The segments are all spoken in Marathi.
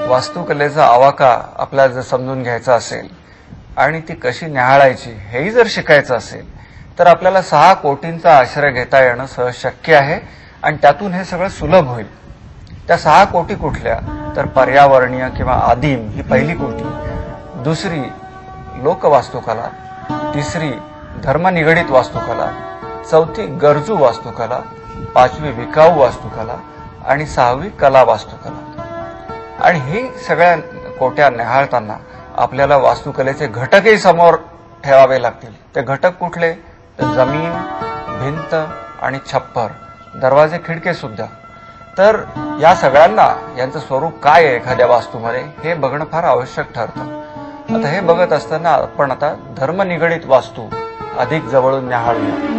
वास्तुकलेचा आवाका आपल्याला जर समजून घ्यायचा असेल आणि ती कशी न्याहाळायची हेही जर शिकायचं असेल तर आपल्याला 6 कोटींचा आश्रय घेता येणं सहज शक्य आहे आणि त्यातून हे सगळं सुलभ होईल। त्या 6 कोटी कुठल्या तर पर्यावरणीय किंवा आदिम ही पहिली कोटी, दुसरी लोकवास्तुकला, तिसरी धर्मनिगडित वास्तुकला, चौथी गरजू वास्तुकला, 5वी विकाऊ वास्तुकला आणि 6वी कला वास्तुकला। आणि ही सगळ्या कोट्या न्याहाळताना आपल्याला वास्तुकलेचे घटकही समोर ठेवावे लागतील। ते घटक कुठले तर जमीन, भिंत आणि छप्पर, दरवाजे, खिडके सुद्धा। तर या सगळ्यांना यांचं स्वरूप काय आहे एखाद्या वास्तूमध्ये हे बघणं फार आवश्यक ठरतं। आता हे बघत असताना आपण आता धर्मनिगडित वास्तू अधिक जवळून न्याहाळूया।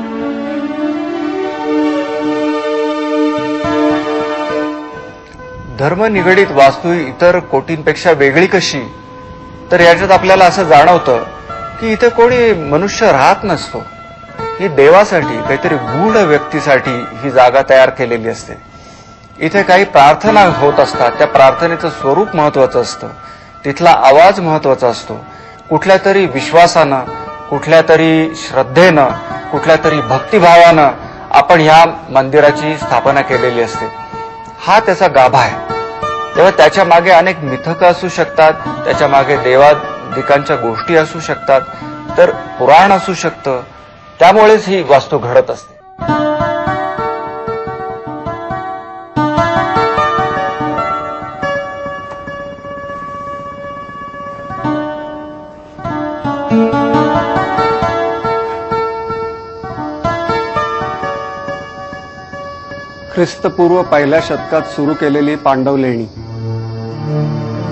धर्मनिगडित वास्तू इतर कोटींपेक्षा वेगळी कशी तर याच्यात आपल्याला असं जाणवतं की इथे कोणी मनुष्य राहत नसतो। ही देवासाठी, काहीतरी गूढ व्यक्तीसाठी ही जागा तयार केलेली असते। इथे काही प्रार्थना होत असतात, त्या प्रार्थनेचं स्वरूप महत्वाचं असतं, तिथला आवाज महत्वाचा असतो। कुठल्या तरी विश्वासानं, कुठल्या तरी श्रद्धेनं, कुठल्या तरी भक्तिभावानं आपण ह्या मंदिराची स्थापना केलेली असते। हा त्याचा गाभा आहे। तेव्हा त्याच्या मागे अनेक मिथकं असू शकतात, त्याच्या मागे देवादिकांच्या गोष्टी असू शकतात, तर पुराण असू शकतं, त्यामुळेच ही वास्तू घडत असते। ख्रिस्तपूर्व 1ल्या शतकात सुरू केलेली पांडव लेणी,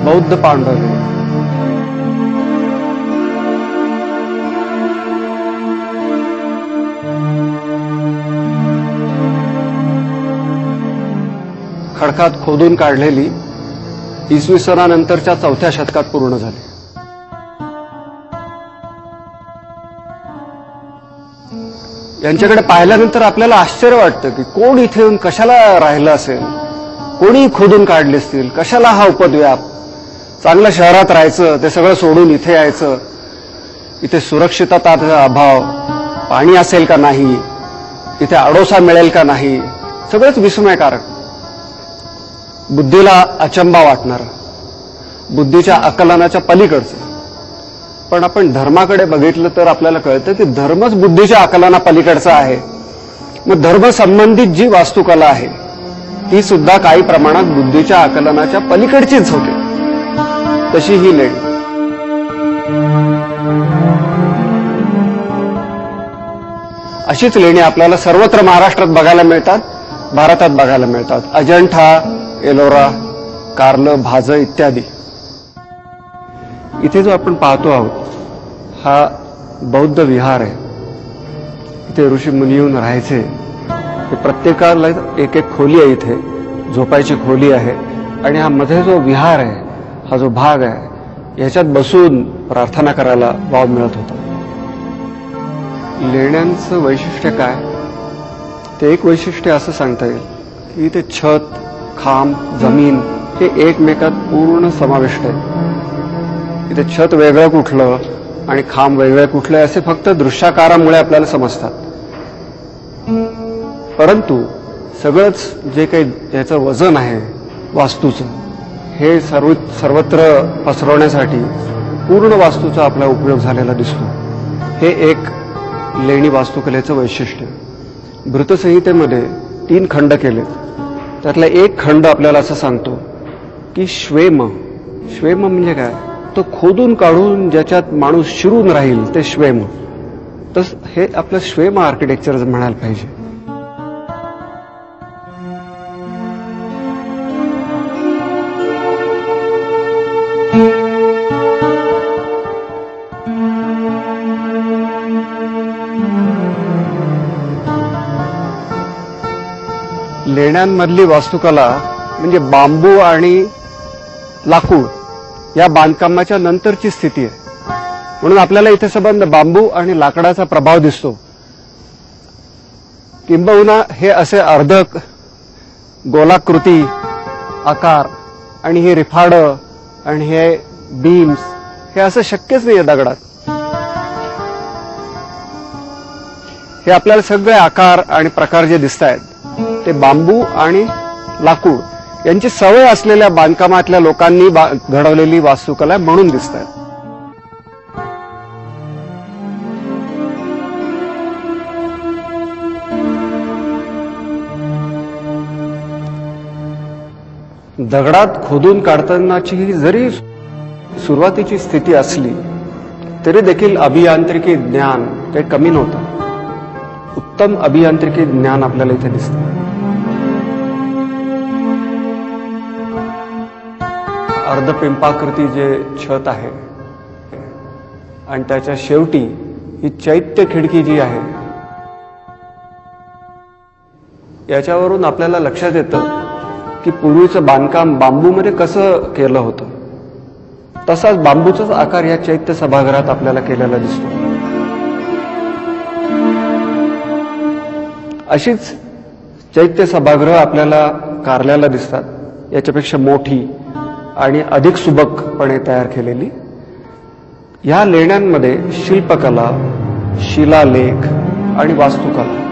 बौद्ध पांडव लेणी। खडकात खोदून काढलेली, इसवी सनानंतरच्या 4थ्या शतकात पूर्ण झाली। यांच्याकडे पाहिल्यानंतर आपल्याला आश्चर्य वाटतं की कोण इथे येऊन कशाला राहिलं असेल, कोणी खोदून काढले असतील, कशाला हा उपद्व्याप, चांगल्या शहरात राहायचं ते सगळं सोडून इथे यायचं, इथे सुरक्षितताचा अभाव, पाणी असेल का नाही, इथे आडोसा मिळेल का नाही, सगळंच विस्मयकारक, बुद्धीला अचंबा वाटणार, बुद्धीच्या आकलनाच्या पलीकडचं। पण आपण धर्माकडे बघितलं तर आपल्याला कळतं की धर्मच बुद्धीच्या आकलना पलीकडचा आहे। मग धर्म संबंधित जी वास्तुकला आहे ती सुद्धा काही प्रमाणात बुद्धीच्या आकलनाच्या पलीकडचीच होते, तशी ही लेणी। अशीच लेणी आपल्याला सर्वत्र महाराष्ट्रात बघायला मिळतात, भारतात बघायला मिळतात। अजंठा, एलोरा, कार्लं, भाजं इत्यादी। इथे जो आपण पाहतो आहोत हा बौद्ध विहार आहे। इथे ऋषी मुनी येऊन राहायचे। प्रत्येकाला एक एक खोली आहे, इथे झोपायची खोली आहे आणि हा मध्ये जो विहार आहे, हा जो भाग आहे, याच्यात बसून प्रार्थना करायला वाव मिळत होता। लेण्यांचं वैशिष्ट्य काय ते एक वैशिष्ट्य असं सांगता येईल की इथे छत, खांब, जमीन हे एकमेकात पूर्ण समाविष्ट आहे। इथे छत वेगळं कुठलं आणि खांब वेगळे कुठले असे फक्त दृश्याकारामुळे आपल्याला समजतात, परंतु सगळंच जे काही याचं वजन आहे वास्तूचं, हे सर्वत्र पसरवण्यासाठी पूर्ण वास्तूचा आपला उपयोग झालेला दिसतो। हे एक लेणी वास्तुकलेचं वैशिष्ट्य। भृतसंहितेमध्ये 3 खंड केले, त्यातला एक खंड आपल्याला असं सांगतो की श्वेम म्हणजे काय, तो खोदून काढून ज्याच्यात माणूस शिरून राहील ते श्वेम। तस हे आपलं श्वेम आर्किटेक्चर म्हणायला पाहिजे। लेण्यांमधली वास्तुकला म्हणजे बांबू आणि लाकूड या बांधकामाच्या नंतरची स्थिती आहे, म्हणून आपल्याला इथे संबंध बांबू आणि लाकडाचा प्रभाव दिसतो। किंबहुना हे असे अर्ध गोलाकृती आकार आणि हे रिफाडं आणि हे बीम्स हे असं शक्यच नाही दगडात. हे आपल्याला सगळे आकार आणि प्रकार जे दिसत आहेत ते बांबू आणि लाकूड यांची सवय असलेल्या बांधकामातल्या लोकांनी घडवलेली वास्तुकला म्हणून दिसत आहेत. दगडात खोदून काढतानाची जरी सुरुवातीची स्थिती असली तरी देखील अभियांत्रिकी ज्ञान काही कमी नव्हतं. उत्तम अभियांत्रिकी ज्ञान आपल्याला इथे दिसतं. अर्धपिंपाकृती जे छत आहे आणि त्याच्या शेवटी ही चैत्य खिडकी जी आहे, याच्यावरून आपल्याला लक्षात येतं की पूर्वीचं बांधकाम बांबूमध्ये कसं केलं होतं. तसाच बांबूचाच आकार या चैत्य सभागृहात आपल्याला केलेला दिसतो. अशीच चैत्य सभागृह आपल्याला कारल्याला दिसतात, याच्यापेक्षा मोठी आणि अधिक सुबकपणे तयार केलेली. या लेण्यांमध्ये शिल्पकला, शिलालेख आणि वास्तुकला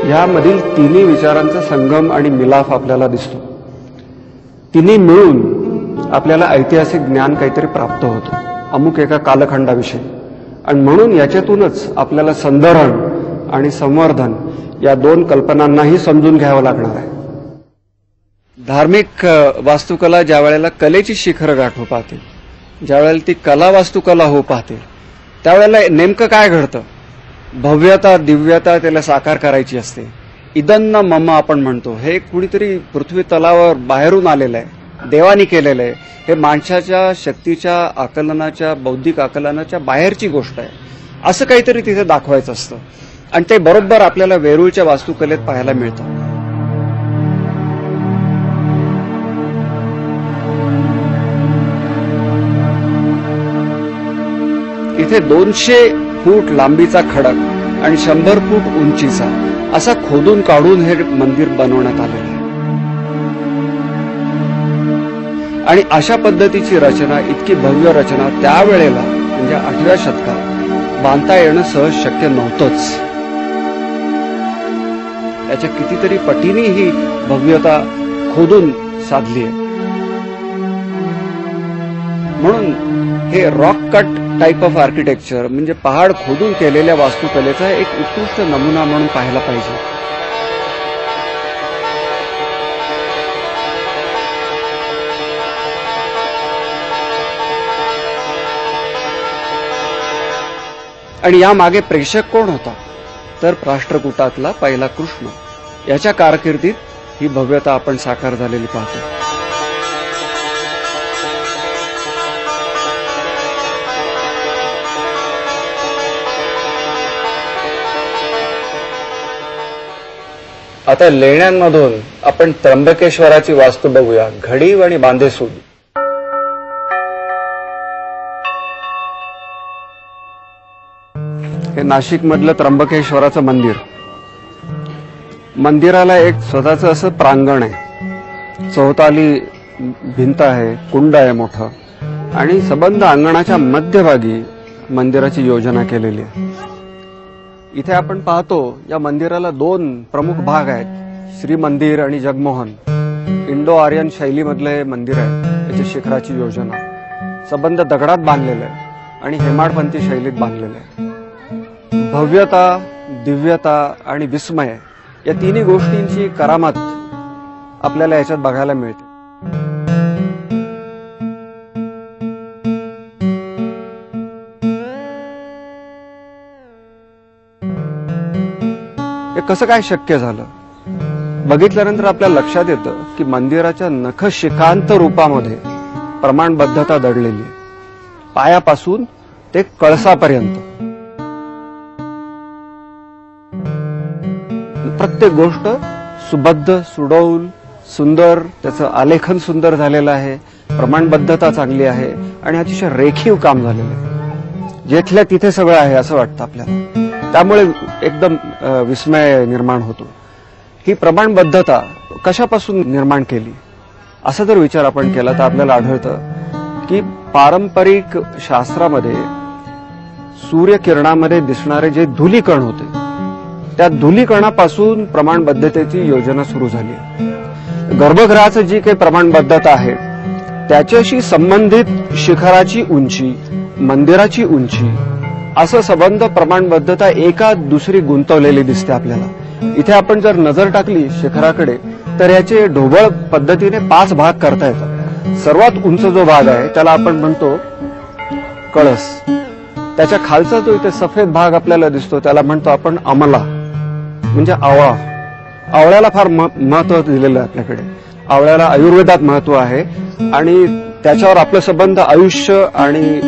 यामधील तिन्ही विचारांचा संगम आणि मिलाफ आपल्याला दिसतो. तिन्ही मिळून आपल्याला ऐतिहासिक ज्ञान काहीतरी प्राप्त होतं अमुक एका कालखंडाविषयी. आणि म्हणून याच्यातूनच आपल्याला संधरण आणि संवर्धन या दोन कल्पनांनाही समजून घ्यावं लागणार आहे. धार्मिक वास्तुकला ज्या वेळेला कलेची शिखर गाठू पाहते, ज्या वेळेला ती कला वास्तुकला होऊ पाहते, त्यावेळेला नेमकं काय घडतं? भव्यता, दिव्यता त्याला साकार करायची असते. इदन्न मम आपण म्हणतो, हे कुणीतरी पृथ्वी तलावर बाहेरून आलेलं आहे, देवानी केलेलं आहे. हे माणसाच्या शक्तीच्या आकलनाच्या, बौद्धिक आकलनाच्या बाहेरची गोष्ट आहे, असं काहीतरी तिथे दाखवायचं असतं. आणि ते बरोबर आपल्याला वेरूळच्या वास्तुकलेत पाहायला मिळतं. इथे 200 फूट लांबीचा खडक आणि 100 फूट उंचीचा असा खोदून काढून हे मंदिर बनवण्यात आलेलं आहे. आणि अशा पद्धतीची रचना, इतकी भव्य रचना त्यावेळेला म्हणजे 8व्या शतकात बांधता येणं सहज शक्य नव्हतंच. त्याच्या कितीतरी पटीने ही भव्यता खोदून साधली आहे. म्हणून हे rock cut type of architecture म्हणजे पहाड खोदून केलेल्या वास्तुकलेचा एक उत्कृष्ट नमुना म्हणून पाहायला पाहिजे. आणि यामागे प्रेषक कोण होता? तर राष्ट्रकूटातला पहिला कृष्ण. याच्या कारकिर्दीत ही भव्यता आपण साकार झालेली पाहतो. आता लेण्यांमधून आपण त्र्यंबकेश्वराची वास्तू बघूया, घडीव आणि बांधेसूद. हे नाशिक मधलं त्र्यंबकेश्वराचं मंदिर. मंदिराला एक स्वतःचं असं प्रांगण आहे, चौताली भिंत आहे, कुंड आहे मोठं, आणि सबंध अंगणाच्या मध्यभागी मंदिराची योजना केलेली आहे. इथे आपण पाहतो या मंदिराला 2 प्रमुख भाग आहेत, श्रीमंदिर आणि जगमोहन. इंडो आर्यन शैलीमधलं हे मंदिर आहे. याची शिखराची योजना सबंध दगडात बांधलेलं आहे आणि हेमाडपंथी शैलीत बांधलेलं आहे. भव्यता, दिव्यता आणि विस्मय या तिन्ही गोष्टींची करामत आपल्याला याच्यात बघायला मिळते. हे कसं काय शक्य झालं? बघितल्यानंतर आपल्या लक्षात येतं की मंदिराच्या नखशिखांत रूपामध्ये प्रमाणबद्धता दडलेली आहे, पायापासून ते कळसापर्यंत. प्रत्येक गोष्ट सुबद्ध, सुडौल, सुंदर, त्याचं आलेखन सुंदर झालेलं आहे, प्रमाणबद्धता चांगली आहे आणि अतिशय रेखीव काम झालेलं आहे. जेथल्या तिथे सगळं आहे असं वाटतं आपल्याला. त्यामुळे एकदम विस्मय निर्माण होतो. ही प्रमाणबद्धता कशापासून निर्माण केली असा जर विचार आपण केला तर आपल्याला आढळतं की पारंपरिक शास्त्रामध्ये सूर्यकिरणामध्ये दिसणारे जे धूलिकण होते, त्या धूलिकणापासून प्रमाणबद्धतेची योजना सुरू झाली. गर्भगृहाचं जी काही प्रमाणबद्धता आहे त्याच्याशी संबंधित शिखराची उंची, मंदिराची उंची, असं संबंध प्रमाणबद्धता एका दुसरी गुंतवलेली दिसते आपल्याला. इथे आपण जर नजर टाकली शिखराकडे तर याचे ढोबळ पद्धतीने 5 भाग करता येतात. सर्वात उंच जो भाग आहे त्याला आपण म्हणतो कळस. त्याच्या खालचा जो इथे सफेद भाग आपल्याला दिसतो त्याला म्हणतो आपण अमला, म्हणजे आवळा. आवळ्याला फार महत्व दिलेलं आहे आपल्याकडे. आवळ्याला आयुर्वेदात महत्व आहे आणि त्याच्यावर आपलं संबंध आयुष्य आणि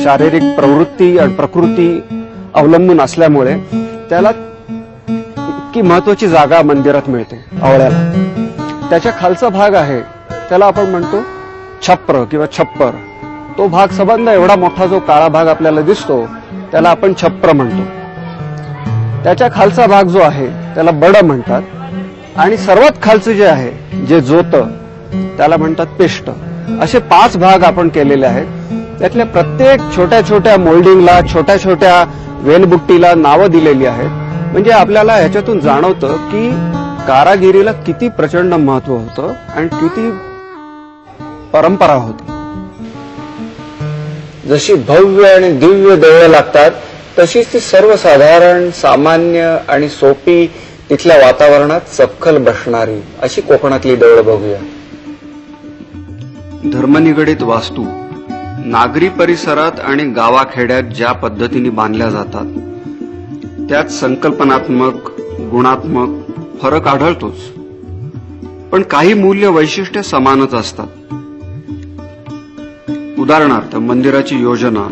शारीरिक प्रवृत्ती आणि प्रकृती अवलंबून असल्यामुळे त्याला इतकी महत्वाची जागा मंदिरात मिळते आवळ्याला. त्याच्या खालचा भाग आहे त्याला आपण म्हणतो छप्र किंवा छप्पर. तो भाग संबंध एवढा मोठा जो काळा भाग आपल्याला दिसतो त्याला आपण छप्र म्हणतो. त्याच्या खालचा भाग जो आहे त्याला बड म्हणतात आणि सर्वात खालचं जे आहे जे जोत त्याला म्हणतात पिष्ट. असे 5 भाग आपण केलेले आहेत. त्यातल्या प्रत्येक छोट्या छोट्या मोल्डिंगला, छोट्या छोट्या वेलबुट्टीला नावं दिलेली आहेत. म्हणजे आपल्याला ह्याच्यातून जाणवतं की कारागिरीला किती प्रचंड महत्व होतं आणि किती परंपरा होती. जशी भव्य आणि दिव्य देवळं लागतात तशीच ती सर्वसाधारण, सामान्य आणि सोपी, तिथल्या वातावरणात सपखल बसणारी अशी कोकणातली देवळं बघूया. धर्मनिगडित वास्तू नागरी परिसरात आणि गावाखेड्यात ज्या पद्धतीने बांधल्या जातात त्यात संकल्पनात्मक, गुणात्मक फरक आढळतोच, पण काही मूल्य वैशिष्ट्य समानच असतात. उदाहरणार्थ मंदिराची योजना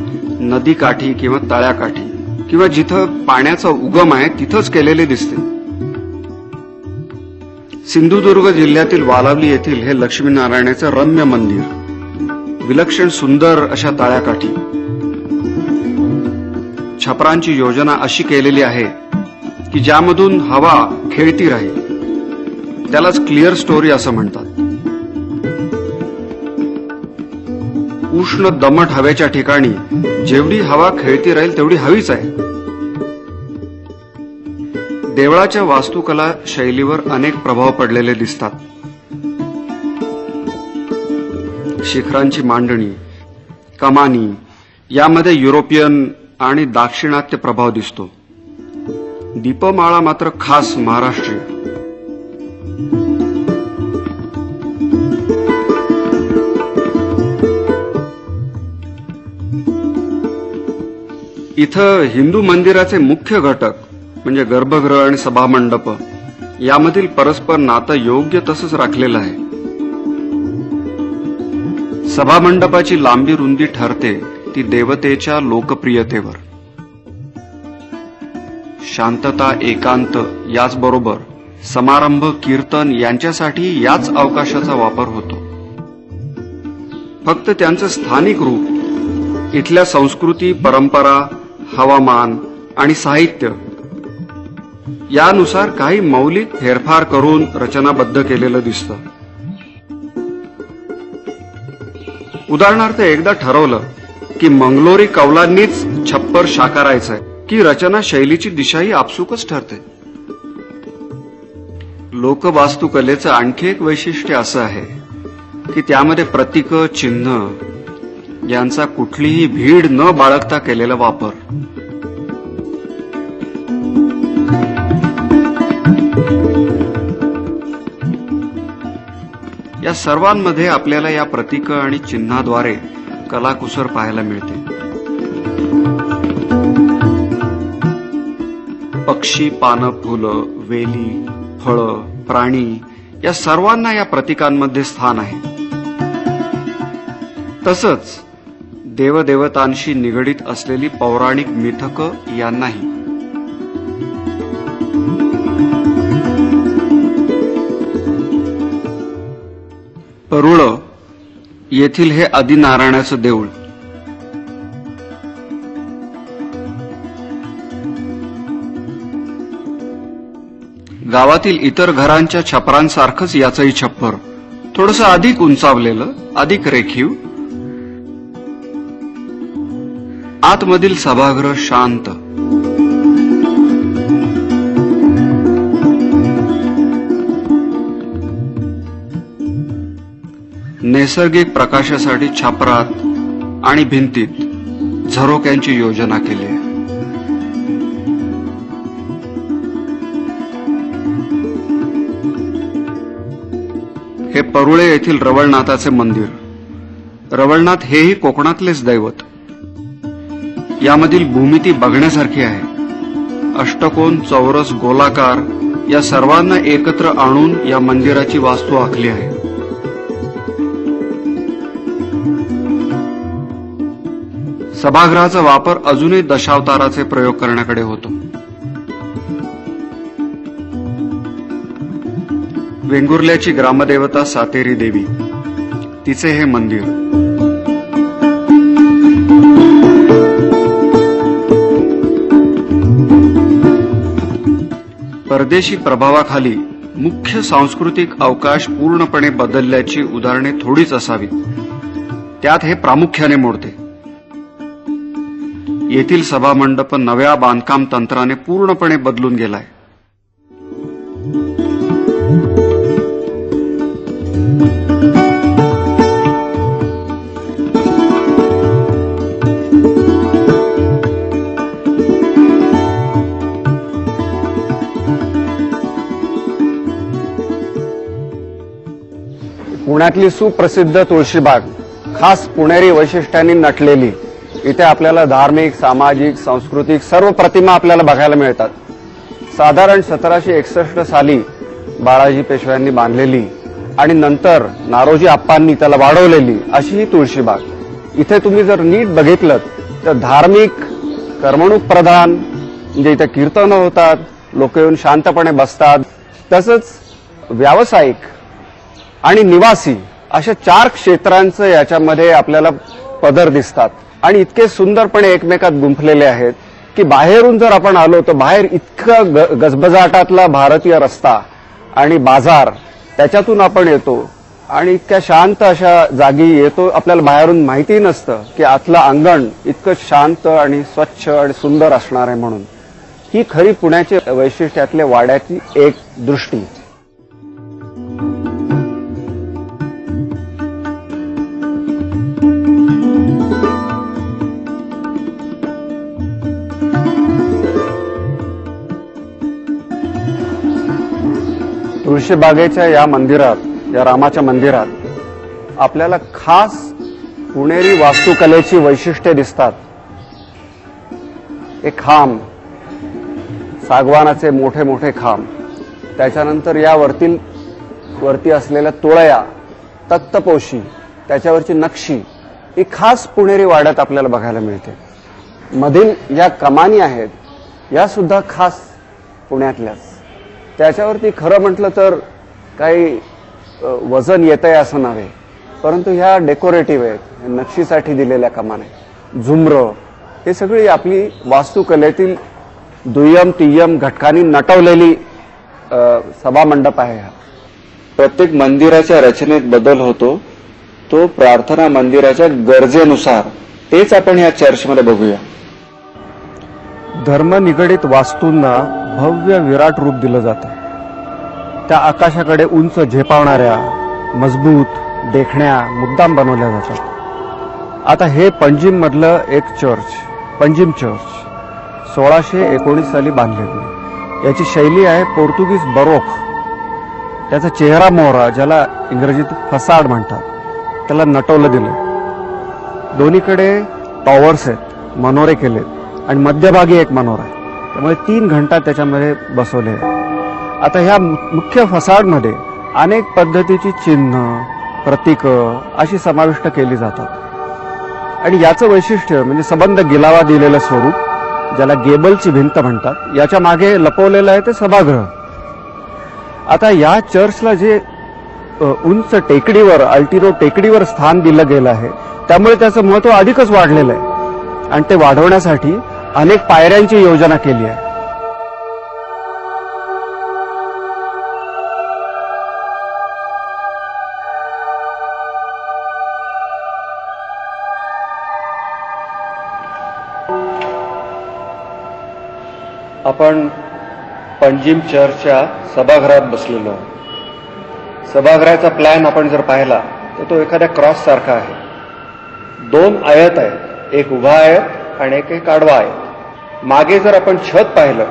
नदीकाठी किंवा तळ्याकाठी किंवा जिथं पाण्याचा उगम आहे तिथंच केलेले दिसते. सिंधुदुर्ग जिल्ह्यातील वालावली येथील हे लक्ष्मीनारायणाचं रम्य मंदिर विलक्षण सुंदर अशा तळ्याकाठी. छपरांची योजना अशी केलेली आहे की ज्यामधून हवा खेळती राहील. त्यालाच क्लिअर स्टोरी असं म्हणतात. उष्ण दमट हवेच्या ठिकाणी जेवढी हवा खेळती राहील तेवढी हवीच आहे. देवळाच्या वास्तुकला शैलीवर अनेक प्रभाव पडलेले दिसतात. शिखरांची मांडणी, कमानी यामध्ये युरोपियन आणि दाक्षिणात्य प्रभाव दिसतो. दीपमाळा मात्र खास महाराष्ट्रीय. इथं हिंदू मंदिराचे मुख्य घटक म्हणजे गर्भगृह आणि सभामंडप यामधील परस्पर नातं योग्य तसंच राखलेलं आहे. सभामंडपाची लांबी रुंदी ठरते ती देवतेच्या लोकप्रियतेवर. शांतता, एकांत याचबरोबर समारंभ, कीर्तन यांच्यासाठी याच अवकाशाचा वापर होतो. फक्त त्यांचं स्थानिक रूप इथल्या संस्कृती, परंपरा, हवामान आणि साहित्य यानुसार काही मौलिक फेरफार करून रचनाबद्ध केलेलं दिसतं. उदाहरणार्थ एकदा ठरवलं की मंगलोरी कौलांनीच छप्पर साकारायचंय की रचना शैलीची दिशाही आपसुकच ठरते. लोकवास्तुकलेचं आणखी एक वैशिष्ट्य असं आहे की त्यामध्ये प्रतीक, चिन्ह यांचा कुठलीही भीड न बाळगता केलेला वापर. या सर्वांमध्ये आपल्याला या प्रतीक आणि चिन्हाद्वारे कलाकुसर पाहायला मिळते. पक्षी, पानं, फुलं, वेली, फळं, प्राणी या सर्वांना या प्रतीकांमध्ये स्थान आहे. तसंच देवदेवतांशी निगडीत असलेली पौराणिक मिथकं यांनाही. परुळ येथील हे आदिनारायणाचं देऊळ गावातील इतर घरांच्या छपरांसारखंच याचंही छप्पर थोडंसं अधिक उंचावलेलं, अधिक रेखीव आतमधील सभागृह शांत, नैसर्गिक प्रकाशासाठी छपरात आणि भिंतीत झरोक्यांची योजना केली आहे. हे परुळे येथील रवळनाथाचे मंदिर. रवळनाथ हेही कोकणातलेच दैवत. यामधील भूमिती बघण्यासारखी आहे. अष्टकोन, चौरस, गोलाकार या सर्वांना एकत्र आणून या मंदिराची वास्तू आखली आहे. सभागृहाचा वापर अजूनही दशावताराचे प्रयोग करण्याकडे होतो. वेंगुर्ल्याची ग्रामदेवता सातेरी देवी, तिचे हे मंदिर. परदेशी प्रभावाखाली मुख्य सांस्कृतिक अवकाश पूर्णपणे बदलल्याची उदाहरणे थोडीच असावीत. त्यात हे प्रामुख्याने मोडते. येथील सभामंडप नव्या बांधकाम तंत्राने पूर्णपणे बदलून गेलाय. पुण्यातली सुप्रसिद्ध तुळशीबाग, खास पुणेरी वैशिष्ट्यांनी नटलेली. इथे आपल्याला धार्मिक, सामाजिक, सांस्कृतिक सर्व प्रतिमा आपल्याला बघायला मिळतात. साधारण 1761 साली बाळाजी पेशव्यांनी बांधलेली आणि नंतर नारोजी आप्पांनी त्याला वाढवलेली अशी ही तुळशीबाग. इथे तुम्ही जर नीट बघितलं तर धार्मिक, करमणूक प्रधान, म्हणजे इथे कीर्तनं होतात, लोक येऊन शांतपणे बसतात. तसंच व्यावसायिक आणि निवासी अशा 4 क्षेत्रांचं याच्यामध्ये आपल्याला पदर दिसतात आणि इतके सुंदरपणे एकमेकात गुंफलेले आहेत की बाहेरून जर आपण आलो तर बाहेर इतकं गजबजाटातला भारतीय रस्ता आणि बाजार, त्याच्यातून आपण येतो आणि इतक्या शांत अशा जागी येतो. आपल्याला बाहेरून माहिती नसतं की आतलं अंगण इतकं शांत आणि स्वच्छ आणि सुंदर असणार आहे. म्हणून ही खरी पुण्याचे वैशिष्ट्यातले वाड्याची एक दृष्टी. तुळशीबागेच्या या मंदिरात, या रामाच्या मंदिरात आपल्याला खास पुणेरी वास्तुकलेची वैशिष्ट्ये दिसतात. एक खांब, सागवानाचे मोठे मोठे खांब, त्याच्यानंतर या वरती असलेल्या तुळया, तक्तपोशी, त्याच्यावरची नक्षी, ही खास पुणेरी वाड्यात आपल्याला बघायला मिळते. मधील या कमानी आहेत, या सुद्धा खास पुण्यातल्याच. त्याच्यावरती खरं म्हटलं तर काही वजन येतंय असं नव्हे, परंतु ह्या डेकोरेटिव्ह आहेत, नक्षीसाठी दिलेल्या कमाने, झुमरं, हे सगळी आपली वास्तुकलेतील दुय्यम तिय्यम घटकांनी नटवलेली सभामंडप आहे. हा प्रत्येक मंदिराच्या रचनेत बदल होतो, तो प्रार्थना मंदिराच्या गरजेनुसार. तेच आपण या चर्चमध्ये बघूया. धर्मनिगडित वास्तूंना भव्य विराट रूप दिलं जातं. त्या आकाशाकडे उंच झेपावणाऱ्या, मजबूत देखण्या मुद्दाम बनवल्या जातात. आता हे पणजीम मधलं एक चर्च, पणजीम चर्च, 1619 साली बांधलेली. याची शैली आहे पोर्तुगीज बरोक. त्याचा चेहरा मोहरा, ज्याला इंग्रजीत फसाड म्हणतात, त्याला नटवलं दिलं. दोन्हीकडे टॉवर्स आहेत, मनोरे केलेत आणि मध्यभागी एक मनोरा आहे. त्यामुळे 3 घंटा त्याच्यामध्ये बसवले. आता ह्या मुख्य फसाडमध्ये अनेक पद्धतीची चिन्ह, प्रतीकं अशी समाविष्ट केली जातात. आणि याचं वैशिष्ट्य म्हणजे सबंध गिलावा दिलेलं स्वरूप, ज्याला गेबलची भिंत म्हणतात, याच्या मागे लपवलेलं आहे ते सभागृह. आता या चर्चला जे उंच टेकडीवर, अल्टिरो टेकडीवर स्थान दिलं गेलं आहे, त्यामुळे त्याचं महत्व अधिकच वाढलेलं आहे आणि ते वाढवण्यासाठी अनेक पायऱ्यांची योजना केली आहे. आपण पंजिम चर्चच्या सभागृहात बसलेलो आहोत. सभागृहाचा प्लॅन आपण जर पाहिला तर तो एखाद्या क्रॉस सारखा आहे. 2 आयत आहेत, एक उभा आयत आणि एक आडवा आयत. मागे जर आपण छत पाहिलं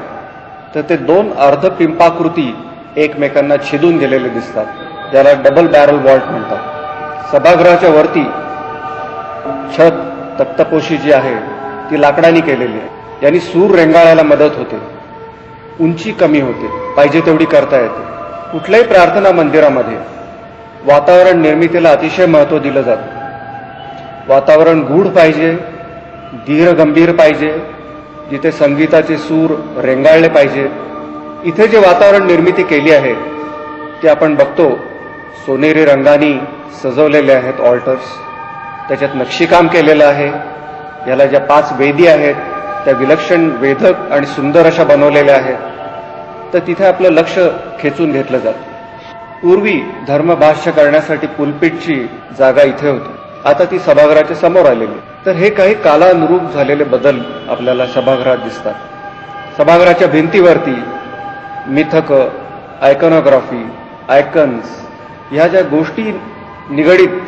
तर ते 2 अर्ध पिंपाकृती एकमेकांना छेदून गेलेले दिसतात, ज्याला डबल बॅरल वॉल्ट म्हणतात. सभागृहाच्या वरती छत तक्तपोशी जी आहे ती लाकडाने केलेली आहे. यांनी सूर रेंगाळायला मदत होते, उंची कमी होते, पाहिजे तेवढी करता येते. कुठल्याही प्रार्थना मंदिरामध्ये वातावरण निर्मितीला अतिशय महत्त्व दिलं जातं. वातावरण गूढ पाहिजे, धीर गंभीर पाहिजे, जिथे संगीताचे सूर रेंगाळले पाहिजे. इथे जे वातावरण निर्मिती केली आहे ते आपण बघतो, सोनेरी रंगानी सजवलेले आहेत ऑल्टर्स, त्याच्यात नक्षीकाम केलेलं आहे. याला ज्या 5 वेदी आहेत त्या विलक्षण वेधक आणि सुंदर अशा बनवलेल्या आहेत. तर तिथे आपलं लक्ष खेचून घेतलं जातं. पूर्वी धर्मभाष्य करण्यासाठी पुलपिटची जागा इथे होती, आता ती सभागृहाच्या समोर आलेली. तर हे काही कालानुरूप झालेले बदल आपल्याला सभागृहात दिसतात. सभागृहाच्या भिंतीवरती मिथक, आयकॉनोग्राफी, आयकन्स ह्या ज्या गोष्टी निगडीत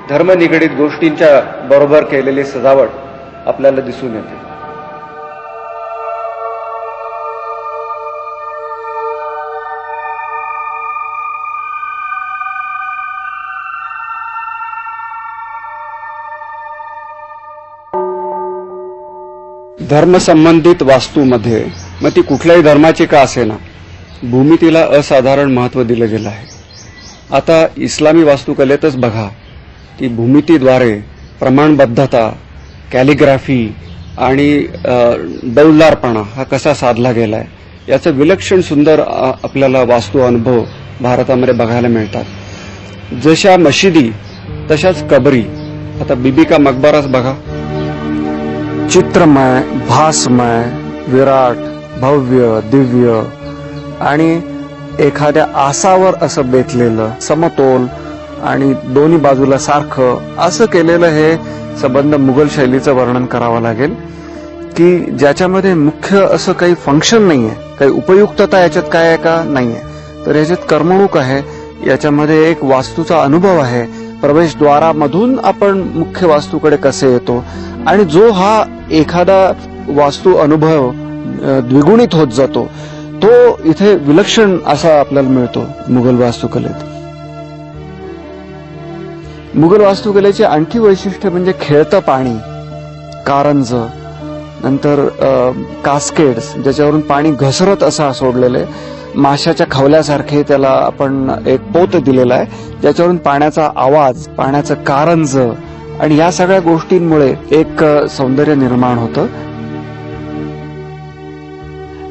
धर्मनिगडीत गोष्टींच्या बरोबर केलेली सजावट आपल्याला दिसून येते. धर्मसंबंधित वास्तूमध्ये, मग ती कुठल्याही धर्माची का असेना, भूमितीला असाधारण महत्त्व दिलं गेलं आहे. आता इस्लामी वास्तुकलेतच बघा की भूमितीद्वारे प्रमाणबद्धता, कॅलिग्राफी आणि डौलदारपणा हा कसा साधला गेलाय याचं विलक्षण सुंदर आपल्याला वास्तू अनुभव भारतामध्ये बघायला मिळतात. जशा मशिदी तशाच कबरी. आता बीबी का मकबराच बघा, चित्रमय, भासमय, विराट, भव्य, दिव्य आणि एखाद्या आसावर असं बेतलेलं, समतोल आणि दोन्ही बाजूला सारखं असं केलेलं हे संबंध मुघल शैलीचं वर्णन करावं लागेल की ज्याच्यामध्ये मुख्य असं काही फंक्शन नाहीये, काही उपयुक्तता याच्यात काय आहे का नाहीये, तर याच्यात करमणूक आहे, याच्यामध्ये एक वास्तूचा अनुभव आहे. प्रवेशद्वारामधून आपण मुख्य वास्तूकडे कसे येतो आणि जो हा एखादा वास्तू अनुभव द्विगुणित होत जातो तो इथे विलक्षण असा आपल्याला मिळतो मुघल वास्तुकलेत. मुघल वास्तुकलेचे आणखी वैशिष्ट्य म्हणजे खेळतं पाणी, कारंज, नंतर कास्केड्स ज्याच्यावरून पाणी घसरत असा सोडलेले, माशाच्या खवल्यासारखे त्याला आपण एक पोत दिलेला आहे ज्याच्यावरून पाण्याचा आवाज, पाण्याचं कारंज आणि या सगळ्या गोष्टींमुळे एक सौंदर्य निर्माण होतं.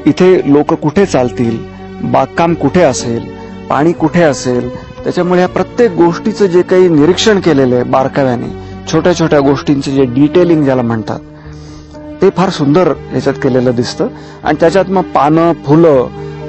इथे लोक कुठे चालतील, बागकाम कुठे असेल, पाणी कुठे असेल, त्याच्यामुळे या प्रत्येक गोष्टीचं जे काही निरीक्षण केलेलं आहे बारकाव्याने, छोट्या छोट्या गोष्टींचे जे डिटेलिंग ज्याला म्हणतात ते फार सुंदर याच्यात केलेलं दिसतं. आणि त्याच्यात मग पानं, फुलं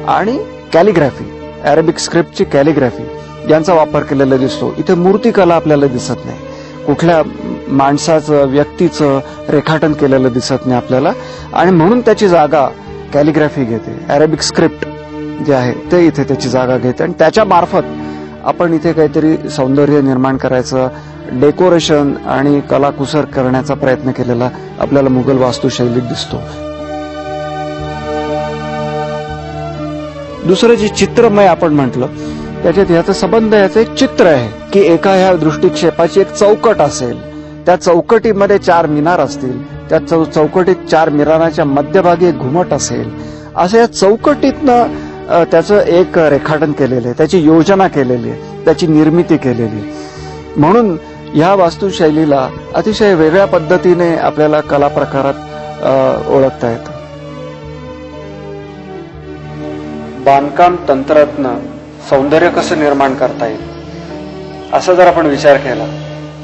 आणि कॅलिग्राफी, अरेबिक स्क्रिप्टची कॅलिग्राफी यांचा वापर केलेला दिसतो. इथे मूर्तिकला आपल्याला दिसत नाही, कुठल्या माणसाचं, व्यक्तीचं रेखाटन केलेलं दिसत नाही आपल्याला, आणि म्हणून त्याची जागा कॅलिग्राफी घेते. अरेबिक स्क्रिप्ट जे आहे ते इथे त्याची जागा घेते आणि त्याच्या मार्फत आपण इथे काहीतरी सौंदर्य निर्माण करायचं, डेकोरेशन आणि कलाकुसर करण्याचा प्रयत्न केलेला आपल्याला मुघल वास्तुशैलीत दिसतो. दुसरं जे चित्रमय आपण म्हटलं त्याच्यात याचा संबंध, याचं एक चित्र आहे की एका ह्या दृष्टिक्षेपाची एक चौकट असेल, त्या चौकटीमध्ये 4 मिनार असतील, त्या चौकटीत 4 मिनाराच्या मध्यभागी एक घुमट असेल, असं या चौकटीतनं त्याचं एक रेखाटन केलेलं आहे, त्याची योजना केलेली आहे, त्याची निर्मिती केलेली आहे. म्हणून ह्या वास्तुशैलीला अतिशय वेगळ्या पद्धतीने आपल्याला कला प्रकारात ओळखता येतं. बांधकाम तंत्रातनं सौंदर्य कसं निर्माण करता येईल असा जर आपण विचार केला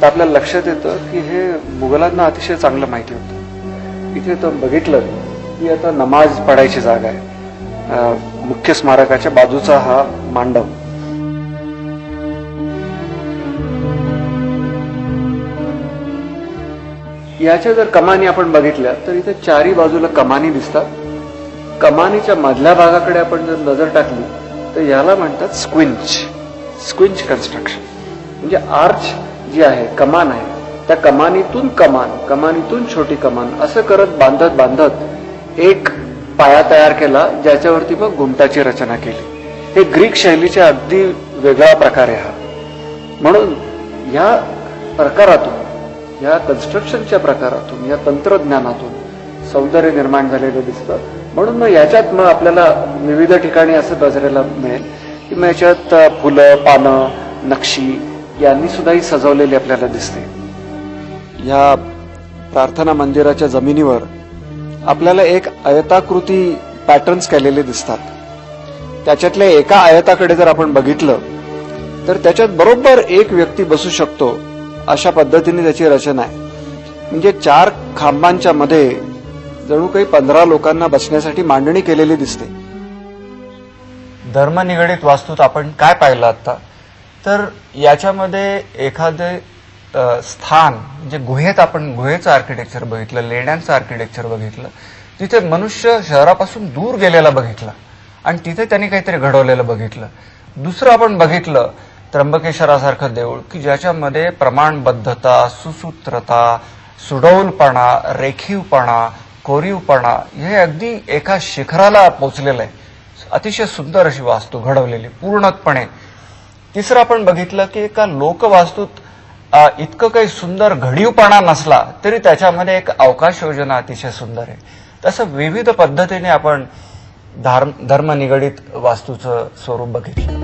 तर आपल्याला लक्षात येतं की हे मुघलांना अतिशय चांगलं माहिती होतं. इथे तर बघितलं की आता नमाज पडायची जागा आहे, मुख्य स्मारकाच्या बाजूचा हा मांडव. याच्या जर कमानी आपण बघितल्या तर इथे 4ही बाजूला कमानी दिसतात कमानीच्या मधल्या भागाकडे आपण जर नजर टाकली तर याला म्हणतात स्क्विंच कन्स्ट्रक्शन. म्हणजे आर्च जी आहे, कमान आहे, त्या कमानीतून कमानीतून छोटी कमान असं करत बांधत एक पाया तयार केला, ज्याच्यावरती मग घुमटाची रचना केली. हे ग्रीक शैलीच्या अगदी वेगळा प्रकार आहे हा. म्हणून या प्रकारातून, या कन्स्ट्रक्शनच्या प्रकारातून, या तंत्रज्ञानातून सौंदर्य निर्माण झालेलं दिसतं. म्हणून मग याच्यात मग आपल्याला विविध ठिकाणी असं बघायला मिळेल की मग याच्यात फुलं, पानं, नक्षी यांनी सुद्धा ही सजवलेली आपल्याला दिसते. या प्रार्थना मंदिराच्या जमिनीवर आपल्याला एक आयताकृती पॅटर्न्स केलेले दिसतात. त्याच्यातल्या एका आयताकडे जर आपण बघितलं तर त्याच्यात बरोबर एक व्यक्ती बसू शकतो अशा पद्धतीने त्याची रचना आहे. म्हणजे 4 खांबांच्या मध्ये जणू काही 15 लोकांना बसण्यासाठी मांडणी केलेली दिसते. धर्मनिगडीत वास्तूत आपण काय पाहिलं आता, तर याच्यामध्ये एखादे स्थान म्हणजे गुहेत आपण गुहेचं आर्किटेक्चर बघितलं, लेण्यांचं आर्किटेक्चर बघितलं, तिथे मनुष्य शहरापासून दूर गेलेला बघितला आणि तिथे त्यांनी काहीतरी घडवलेलं बघितलं. दुसरं आपण बघितलं त्र्यंबकेश्वरासारखं देऊळ की ज्याच्यामध्ये प्रमाणबद्धता, सुसूत्रता, सुडौलपणा, रेखीवपणा, कोरीवपणा हे अगदी एका शिखराला पोचलेलं आहे. अतिशय सुंदर अशी वास्तू घडवलेली पूर्णपणे. तिसरं आपण बघितलं की एका लोकवास्तूत इतकं काही सुंदर घडीवपणा नसला तरी त्याच्यामध्ये एक अवकाश योजना अतिशय सुंदर आहे. तसं विविध पद्धतीने आपण धर्मनिगडीत वास्तूचं स्वरूप बघितलं.